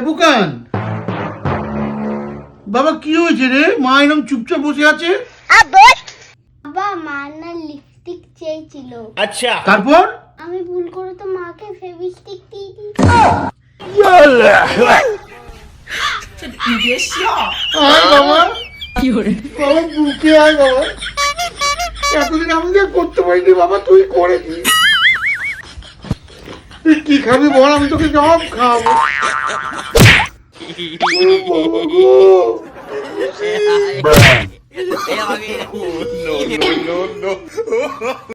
বুকান, বাবা কি হয়েছে রে? মা এরকম চুপচাপ বসে আছে। বাবা মা না লিপস্টিক চেয়েছিল। আচ্ছা, তারপর? আমি ভুল করে তো মাকে ফেভিস্টিক দিয়ে দিই। আয় বাবা, বাবা বুকে আয় বাবা। এতদিন আমি যা করতে পারিনি বাবা, তুই করেছিস। তুই কি খাবি বল, আমি তোকে সব খাওয়াবো। No, no, no, no.